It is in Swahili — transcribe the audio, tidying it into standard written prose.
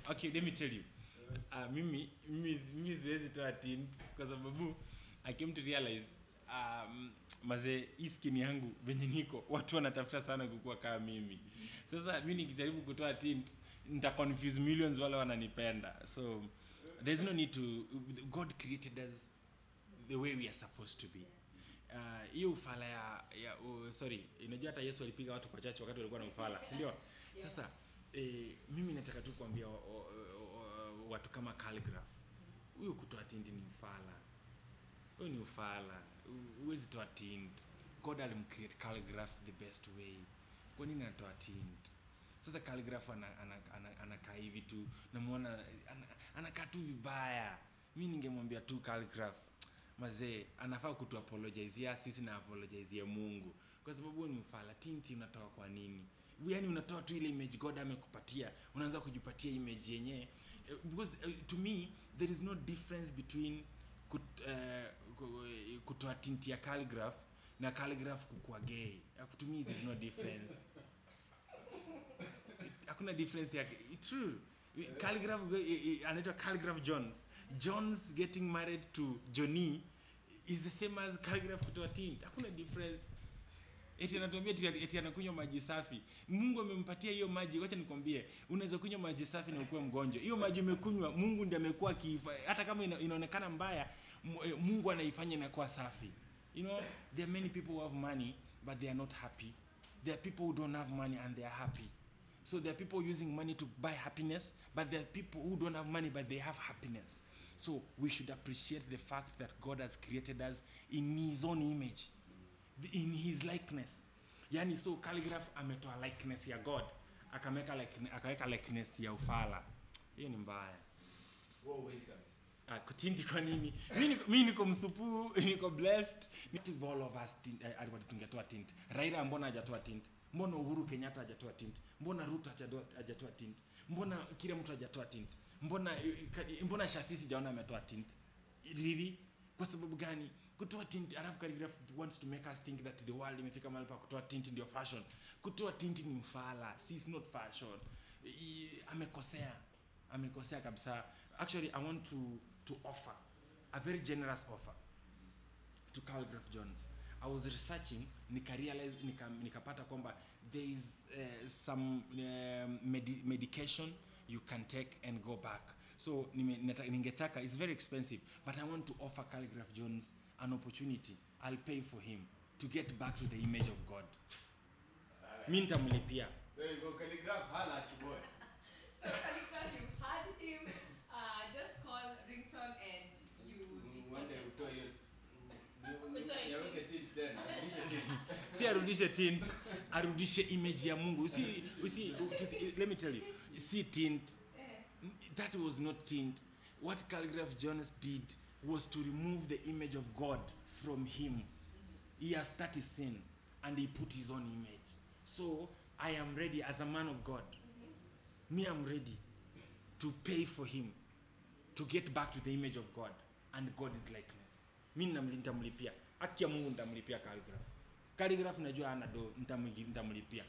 Okay, let me tell you. Mimi siwezi toa tint kwa sababu I came to realize maze hii skin yangu venye niko watu wanatafuta sana kukua kama mimi. Sasa mimi nikijaribu kutoa tint nita confuse millions wale wananipenda. So there's no need to. God created us the way we are supposed to be. Hiyo ufala sorry, unajua hata Yesu alipiga watu kwa chache wakati walikuwa na ufala, si ndio? Sasa mimi nataka tu kuambia watu kama Khaligraph, huyo kutoa tint ni ufala. Huyo ni ufala. Huwezi toa tint. God alimcreate Khaligraph the best way. Kwa nini anatoa tint? Sasa Khaligraph anakaa hivi tu, namuona anakaa tu vibaya. Mimi ningemwambia tu Khaligraph, mazee anafaa kutu apologize sisi na apologize Mungu. Kwa sababu ni ufala. Tint unatoa kwa nini? Yaani unatoa tu ile image God amekupatia, unaanza kujipatia image yenyewe. Because to me there is no difference between kutoa tint ya Khaligraph na Khaligraph kukua gay. To me there is no difference. Hakuna difference ya true. Khaligraph anaitwa Khaligraph Jones getting married to Johnny is the same as Khaligraph kutoa tint. Hakuna difference. Eti anatuambia eti anakunywa maji safi. Mungu amempatia hiyo maji. Wacha nikwambie, unaweza kunywa maji safi na ukuwe mgonjwa. Hiyo maji umekunywa, Mungu ndiye amekuwa hata kama inaonekana mbaya, Mungu anaifanya inakuwa safi. You know, there are many people who have money but they are not happy. There are people who don't have money and they are happy. So there are people using money to buy happiness, but there are people who don't have money but they have happiness. So we should appreciate the fact that God has created us in his own image, in his likeness. Yani so Khaligraph ametoa likeness ya God, akaweka likeness ya ufala. Hiyo ni mbaya. Wewe huwezi kabisa. Kutinti kwa nini? Mimi niko msupu, niko blessed. All of us alikuwa tungetoa tint. Raila mbona hajatoa tint? Mbona Uhuru Kenyatta hajatoa tint? Mbona Ruto hajatoa tint? Mbona kila mtu hajatoa tint? Mbona Shafi sijaona ametoa tint? Really? Kwa sababu gani? Kutoa tint, alafu Khaligraph wants to make us think that the world imefika mahali pa kutoa tint ndio fashion. Kutoa tint ni mfala. It's not fashion. Amekosea kabisa. Actually, I want to offer a very generous offer to Khaligraph Jones. I was researching, nikapata kwamba there is some medication you can take and go back. So ningetaka, it's very expensive, but I want to offer Khaligraph Jones an opportunity. I'll pay for him to get back to the image of God. Mimi nitamlipia. There you go, Khaligraph, hala chuboy. So Khaligraph, you had him. Just call Ringtone and you will be sorted. Si arudishe tint, arudishe image ya Mungu. Let me tell you, see tint, that was not tint. What Khaligraph Jones did was to remove the image of God from him. He has started sin and he put his own image. So I am ready as a man of God. Me, I'm ready to pay for him to get back to the image of God and God's likeness. Mimi nitamlipia. Haki ya Mungu nitamlipia Khaligraph. Khaligraph najua ana do, nitamlipia.